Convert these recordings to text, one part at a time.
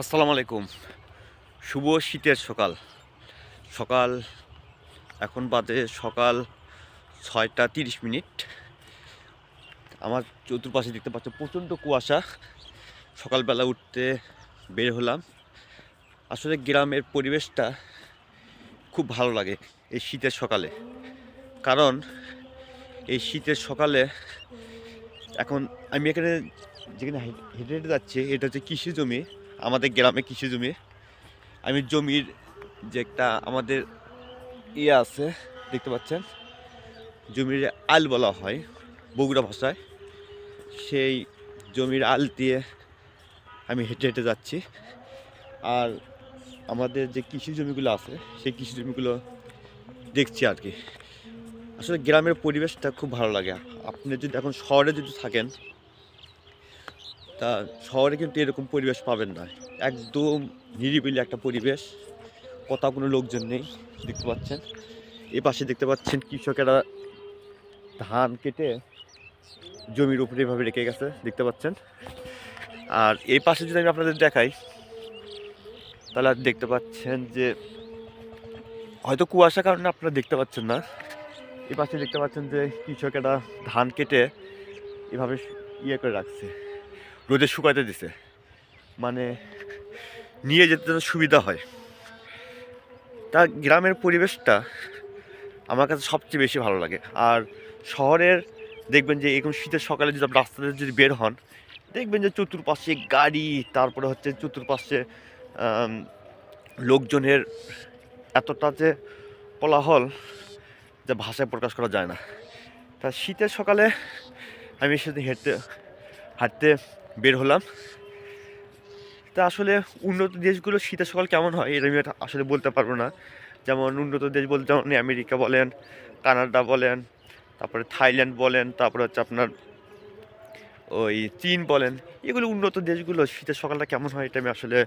আসসালামু আলাইকুম। শুভ শীতের সকাল। সকাল এখন বাজে সকাল 6টা 30 মিনিট। আমার চতুর্পাশে দেখতে পাচ্ছ প্রচণ্ড কুয়াশা। সকালবেলা উঠতে বের হলাম। আসলে গ্রামের পরিবেশটা খুব ভালো লাগে এই শীতের সকালে। কারণ এই শীতের সকালে এখন আমি এখানে যেখানে হেঁটে হেঁটে যাচ্ছি এটা হচ্ছে কৃষি জমি। আমাদের গ্রামে কৃষি জমি। আমি জমির যে একটা আমাদের আছে দেখতে পাচ্ছেন, জমির আল বলা হয় বগুড়া ভাষায়। সেই জমির আল দিয়ে আমি হেঁটে হেঁটে যাচ্ছি। আর আমাদের যে কৃষি জমিগুলো আছে সেই কৃষি জমিগুলো দেখছি আর কি। আসলে গ্রামের পরিবেশটা খুব ভালো লাগে। আপনি যদি এখন শহরে যদি থাকেন, তা শহরে কিন্তু এরকম পরিবেশ পাবেন না। একদম নিরিবিলি একটা পরিবেশ, কোথাও কোনো লোকজন নেই। দেখতে পাচ্ছেন এ পাশে দেখতে পাচ্ছেন কৃষকেরা ধান কেটে জমির উপরে এভাবে রেখে গেছে, দেখতে পাচ্ছেন। আর এই পাশে যদি আমি আপনাদের দেখাই, তাহলে দেখতে পাচ্ছেন যে হয়তো কুয়াশার কারণে আপনারা দেখতে পাচ্ছেন না। এই পাশে দেখতে পাচ্ছেন যে কৃষকেরা ধান কেটে এভাবে ইয়ে করে রাখছে, রোদে শুকাতে দিছে, মানে নিয়ে যেতে যেন সুবিধা হয়। তা গ্রামের পরিবেশটা আমার কাছে সবচেয়ে বেশি ভালো লাগে। আর শহরের দেখবেন যে এরকম শীতের সকালে যদি আপনি রাস্তাতে যদি বের হন, দেখবেন যে চতুর্পাশে গাড়ি, তারপরে হচ্ছে চতুর্পাশে লোকজনের এতটা যে কোলাহল, যা ভাষায় প্রকাশ করা যায় না। তা শীতের সকালে আমি সাথে হাঁটতে বের হলাম। তা আসলে উন্নত দেশগুলো শীতের সকাল কেমন হয় এটা আমি আসলে বলতে পারবো না। যেমন উন্নত দেশ বলতে যেমন আমেরিকা বলেন, কানাডা বলেন, তারপরে থাইল্যান্ড বলেন, তারপরে হচ্ছে আপনার ওই চীন বলেন, এগুলো উন্নত দেশগুলো শীতের সকালটা কেমন হয় এটা আমি আসলে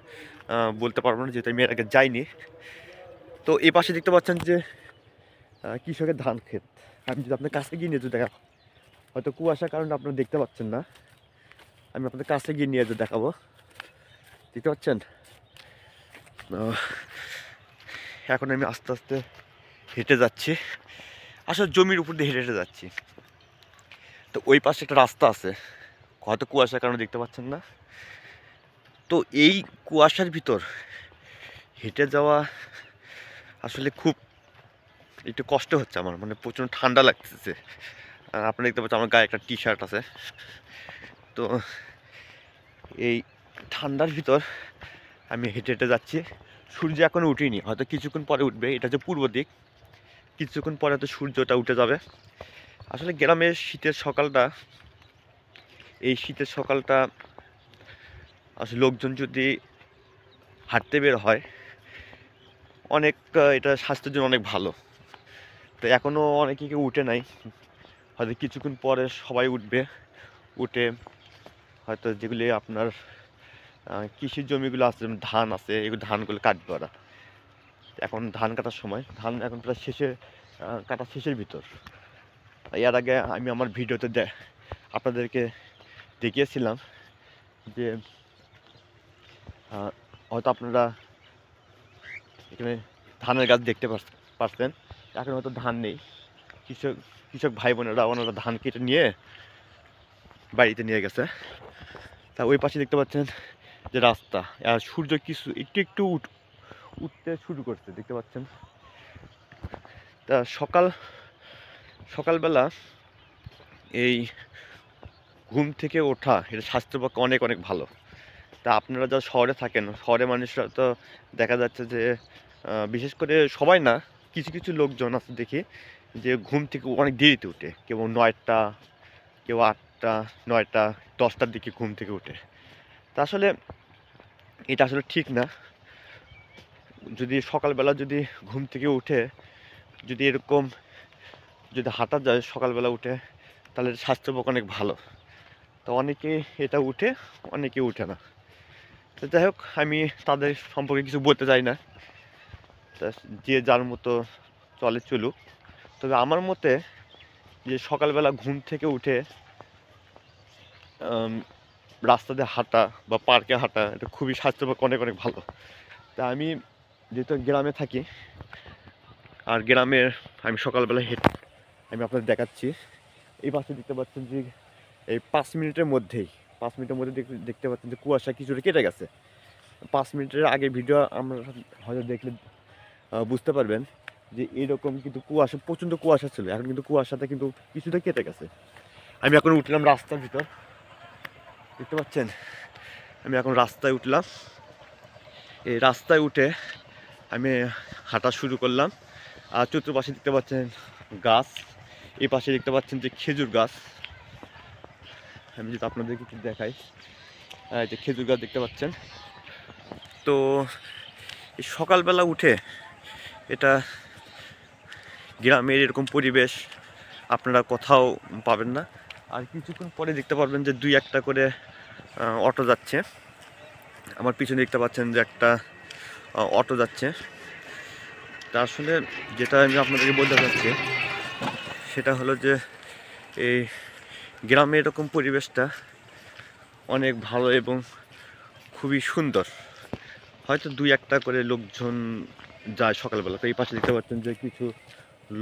বলতে পারবো না, যেহেতু আমি এর আগে যাইনি। তো এই পাশে দেখতে পাচ্ছেন যে কৃষকের ধান ক্ষেত। আমি যদি আপনার কাছে গিয়ে নিয়ে যদি দেখা, হয়তো কুয়াশার কারণে আপনারা দেখতে পাচ্ছেন না, আমি আপনাদের কাছে গিয়ে নিয়ে যেয়ে দেখাবো। দেখতে পাচ্ছেন এখন আমি আস্তে আস্তে হেঁটে যাচ্ছি। আসলে জমির উপর দিয়ে হেঁটে হেঁটে যাচ্ছি। তো ওই পাশে একটা রাস্তা আছে, হয়তো কুয়াশার কারণে দেখতে পাচ্ছেন না। তো এই কুয়াশার ভিতর হেঁটে যাওয়া আসলে খুব একটু কষ্ট হচ্ছে আমার, মানে প্রচণ্ড ঠান্ডা লাগতেছে। আপনারা দেখতে পাচ্ছেন আমার গায়ে একটা টি শার্ট আছে। তো এই ঠান্ডার ভিতর আমি হেঁটে হেঁটে যাচ্ছি। সূর্য এখনো উঠেনি, হয়তো কিছুক্ষণ পরে উঠবে। এটা হচ্ছে পূর্ব দিক, কিছুক্ষণ পরে হয়তো সূর্যটা উঠে যাবে। আসলে গ্রামের শীতের সকালটা, এই শীতের সকালটা আসলে লোকজন যদি হাঁটতে বের হয়, অনেক এটা স্বাস্থ্যের জন্য অনেক ভালো। তো এখনও অনেকে কেউ উঠে নাই, হয়তো কিছুক্ষণ পরে সবাই উঠবে। উঠে হয়তো যেগুলি আপনার কৃষির জমিগুলো আছে, যেমন ধান আছে, এগুলো ধানগুলো কাটবে ওরা। এখন ধান কাটার সময়, ধান এখন প্রায় শেষে, কাটা শেষের ভিতর। এর আগে আমি আমার ভিডিওতে আপনাদেরকে দেখিয়েছিলাম যে হয়তো আপনারা এখানে ধানের গাছ দেখতে পারছেন। এখন হয়তো ধান নেই। কৃষক কৃষক ভাই বোনেরা ওনারা ধান কেটে নিয়ে বাড়িতে নিয়ে গেছে। তা ওই পাশে দেখতে পাচ্ছেন যে রাস্তা, আর সূর্য কিছু একটু একটু উঠতে শুরু করছে, দেখতে পাচ্ছেন। তা সকালবেলা এই ঘুম থেকে ওঠা এটা স্বাস্থ্যের পক্ষে অনেক অনেক ভালো। তা আপনারা যারা শহরে থাকেন, শহরের মানুষরা তো দেখা যাচ্ছে যে বিশেষ করে সবাই না, কিছু কিছু লোকজন আছে দেখি যে ঘুম থেকে অনেক দেরিতে উঠে, কেউ 9টা, কেউ 8টা, 9টা, 10টার দিকে ঘুম থেকে উঠে। তা আসলে এটা আসলে ঠিক না। যদি সকালবেলা যদি ঘুম থেকে উঠে যদি এরকম যদি হাঁটা যায় সকালবেলা উঠে, তাহলে স্বাস্থ্যের পক্ষে অনেক ভালো। তো অনেকে এটা উঠে, অনেকে উঠে না। তো যাই হোক, আমি তাদের সম্পর্কে কিছু বলতে চাই না। তা যে যার মতো চলে চলুক। তবে আমার মতে যে সকালবেলা ঘুম থেকে উঠে রাস্তাতে হাঁটা বা পার্কে হাঁটা এটা খুবই স্বাস্থ্যের পক্ষে অনেক অনেক ভালো। তা আমি যেহেতু গ্রামে থাকি, আর গ্রামের আমি সকালবেলা হেঁটে আমি আপনাদের দেখাচ্ছি। এই পাশে দেখতে পাচ্ছেন যে এই 5 মিনিটের মধ্যেই 5 মিনিটের মধ্যে দেখতে পাচ্ছেন যে কুয়াশা কিছুটা কেটে গেছে। 5 মিনিটের আগে ভিডিও আমরা হয়তো দেখলে বুঝতে পারবেন যে এরকম কিন্তু কুয়াশা, প্রচণ্ড কুয়াশা ছিল, এখন কিন্তু কুয়াশাটা কিন্তু কিছুটা কেটে গেছে। আমি এখন উঠলাম রাস্তার ভিতর, দেখতে পাচ্ছেন আমি এখন রাস্তায় উঠলাম। এই রাস্তায় উঠে আমি হাঁটা শুরু করলাম। আর চতুর্পাশে দেখতে পাচ্ছেন গাছ, এই পাশে দেখতে পাচ্ছেন যে খেজুর গাছ। আমি যদি আপনাদেরকে একটু দেখাই, এই যে খেজুর গাছ দেখতে পাচ্ছেন। তো এই সকালবেলা উঠে এটা গ্রামের এরকম পরিবেশ আপনারা কোথাও পাবেন না। আর কিছুক্ষণ পরে দেখতে পারবেন যে 2-1টা করে অটো যাচ্ছে। আমার পিছনে দেখতে পাচ্ছেন যে একটা অটো যাচ্ছে। তা আসলে যেটা আমি আপনাদেরকে বলতে চাচ্ছি সেটা হলো যে এই গ্রামে এরকম পরিবেশটা অনেক ভালো এবং খুবই সুন্দর। হয়তো 2-1টা করে লোকজন যায় সকালবেলা। তো এই পাশে দেখতে পাচ্ছেন যে কিছু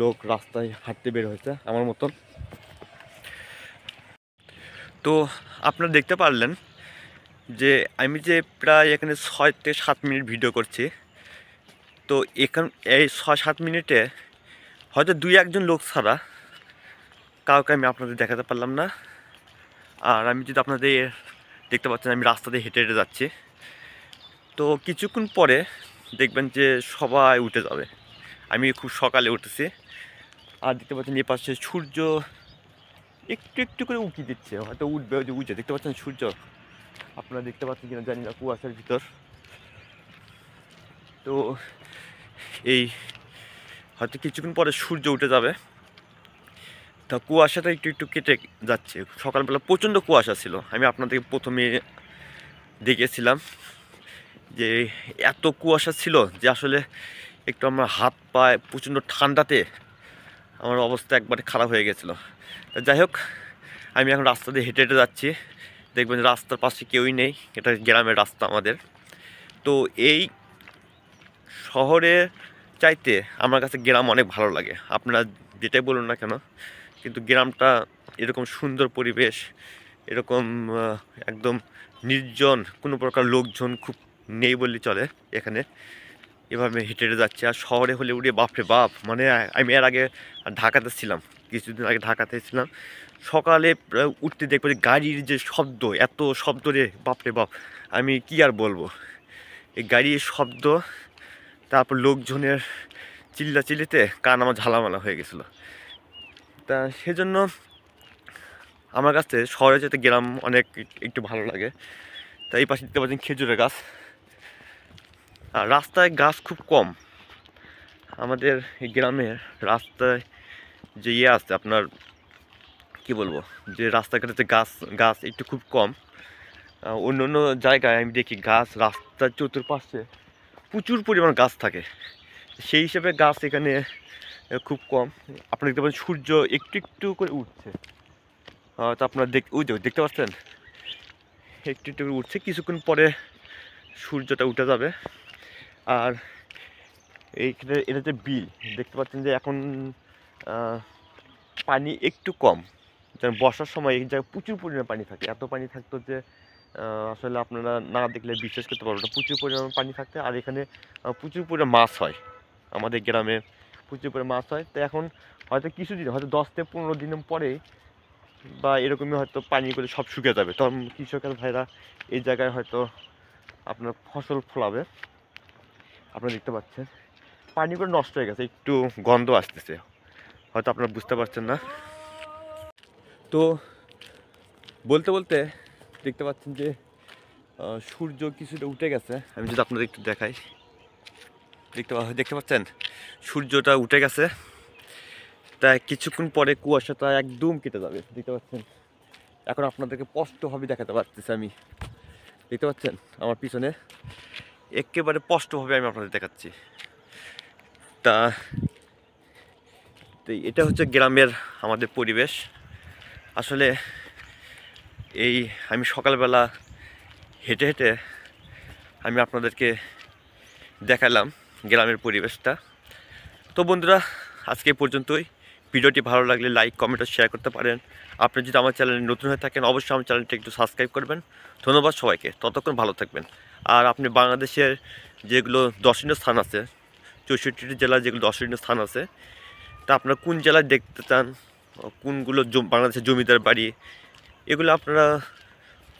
লোক রাস্তায় হাঁটতে বের হয়েছে আমার মতন। তো আপনারা দেখতে পারলেন যে আমি যে প্রায় এখানে 6 থেকে 7 মিনিট ভিডিও করছি। তো এই 6-7 মিনিটে হয়তো 2-1জন লোক ছাড়া কাউকে আমি আপনাদের দেখাতে পারলাম না। আর আমি যদি আপনাদের দেখতে পাচ্ছেন আমি রাস্তা দিয়ে হেঁটে হেঁটে যাচ্ছি। তো কিছুক্ষণ পরে দেখবেন যে সবাই উঠে যাবে। আমি খুব সকালে উঠেছি। আর দেখতে পাচ্ছেন এ পাশে সূর্য একটু একটু করে উঁকি দিচ্ছে, হয়তো উঠবে, ওই যে উঠে দেখতে পাচ্ছেন সূর্য, আপনারা দেখতে পাচ্ছেন কিনা জানি না কুয়াশার ভিতর। তো এই হয়তো কিছুক্ষণ পরে সূর্য উঠে যাবে। তা কুয়াশাটা একটু একটু কেটে যাচ্ছে। সকালবেলা প্রচণ্ড কুয়াশা ছিল, আমি আপনাদেরকে প্রথমে দেখেছিলাম যে এত কুয়াশা ছিল যে আসলে একটু আমার হাত পায়ে প্রচণ্ড ঠান্ডাতে আমার অবস্থা একবারে খারাপ হয়ে গেছিলো। যাই হোক, আমি এখন রাস্তা দিয়ে হেঁটে হেঁটে যাচ্ছি। দেখবেন রাস্তার পাশে কেউই নেই, এটা গ্রামের রাস্তা আমাদের। তো এই শহরে চাইতে আমার কাছে গ্রাম অনেক ভালো লাগে। আপনারা যেটাই বলুন না কেন, কিন্তু গ্রামটা এরকম সুন্দর পরিবেশ, এরকম একদম নির্জন, কোনো প্রকার লোকজন খুব নেই বললেই চলে এখানে। এভাবে হেঁটে হেঁটে যাচ্ছে। আর শহরে হলে উড়ে বাপরে বাপ, মানে আমি এর আগে ঢাকাতে ছিলাম, কিছুদিন আগে ঢাকাতে ছিলাম। সকালে উঠতে দেখবো যে গাড়ির যে শব্দ, এত শব্দ রে বাপরে বাপ, আমি কি আর বলবো। এই গাড়ির শব্দ, তারপর লোকজনের চিল্লাচিল্লিতে কান আমার ঝালামালা হয়ে গেছিলো। তা সেজন্য আমার কাছে শহরে যেতে গ্রাম অনেক একটু ভালো লাগে। তা এই পাশে দেখতে পাচ্ছেন খেজুরের গাছ। আর রাস্তায় গাছ খুব কম আমাদের এই গ্রামের রাস্তায়। যে আছে আপনার কি বলবো, যে রাস্তাঘাটে গাছ গাছ একটু খুব কম। অন্য অন্য জায়গায় আমি দেখি গাছ রাস্তার চতুর্পাশে প্রচুর পরিমাণ গাছ থাকে, সেই হিসেবে গাছ এখানে খুব কম। আপনারা দেখতে পাচ্ছেন সূর্য একটু একটু করে উঠছে। তো আপনারা দেখতে পাচ্ছেন একটু একটু করে উঠছে, কিছুক্ষণ পরে সূর্যটা উঠে যাবে। আর এইখানে এটা যে বিল দেখতে পাচ্ছেন যে এখন পানি একটু কম, যেমন বর্ষার সময় এই জায়গায় প্রচুর পরিমাণে পানি থাকে। এত পানি থাকতো যে আসলে আপনারা না দেখলে বিশ্বাস করতে পারবেন না, প্রচুর পরিমাণে পানি থাকতে। আর এখানে প্রচুর পরিমাণে মাছ হয়, আমাদের গ্রামে প্রচুর পরিমাণে মাছ হয়। তো এখন হয়তো কিছুদিন, হয়তো 10 থেকে 15 দিন পরেই বা এরকমই হয়তো পানি করে সব শুকিয়ে যাবে, তখন কৃষকের ভাইরা এই জায়গায় হয়তো আপনার ফসল ফলাবে। আপনারা দেখতে পাচ্ছেন পানি করে নষ্ট হয়ে গেছে, একটু গন্ধ আসতেছে, হয়তো আপনারা বুঝতে পারছেন না। তো বলতে বলতে দেখতে পাচ্ছেন যে সূর্য কিছুটা উঠে গেছে। আমি যদি আপনাদের একটু দেখাই, দেখতে পাচ্ছেন সূর্যটা উঠে গেছে। তাই কিছুক্ষণ পরে কুয়াশাটা একদম কেটে যাবে, দেখতে পাচ্ছেন। এখন আপনাদেরকে স্পষ্টভাবে দেখাতে পারতেছি আমি, দেখতে পাচ্ছেন আমার পিছনে একেবারে স্পষ্টভাবে আমি আপনাদের দেখাচ্ছি। তা এটা হচ্ছে গ্রামের আমাদের পরিবেশ। আসলে এই আমি সকালবেলা হেঁটে হেঁটে আমি আপনাদেরকে দেখালাম গ্রামের পরিবেশটা। তো বন্ধুরা, আজকে এই পর্যন্তই। ভিডিওটি ভালো লাগলে লাইক, কমেন্ট ও শেয়ার করতে পারেন। আপনি যদি আমার চ্যানেলে নতুন হয়ে থাকেন, অবশ্যই আমার চ্যানেলটি একটু সাবস্ক্রাইব করবেন। ধন্যবাদ সবাইকে, ততক্ষণ ভালো থাকবেন। আর আপনি বাংলাদেশের যেগুলো দর্শনীয় স্থান আছে, 64টি জেলার যেগুলো দর্শনীয় স্থান আছে, তা আপনারা কোন জেলায় দেখতে চান, কোনগুলো বাংলাদেশের জমিদার বাড়ি, এগুলো আপনারা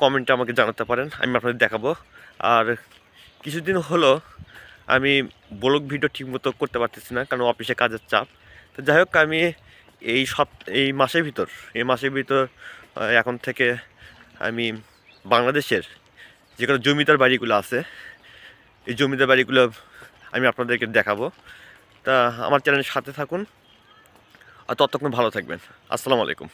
কমেন্টে আমাকে জানাতে পারেন, আমি আপনাদের দেখাবো। আর কিছুদিন হলো আমি ব্লগ ভিডিও ঠিকমতো করতে পারতেছি না, কারণ অফিসে কাজের চাপ। তো যাই হোক, আমি এই মাসের ভিতর এখন থেকে আমি বাংলাদেশের যেগুলো জমিদার বাড়িগুলো আছে, এই জমিদার বাড়িগুলো আমি আপনাদেরকে দেখাবো। তা আমার চ্যানেলের সাথে থাকুন, আর ততক্ষণ ভালো থাকবেন। আসসালামু আলাইকুম।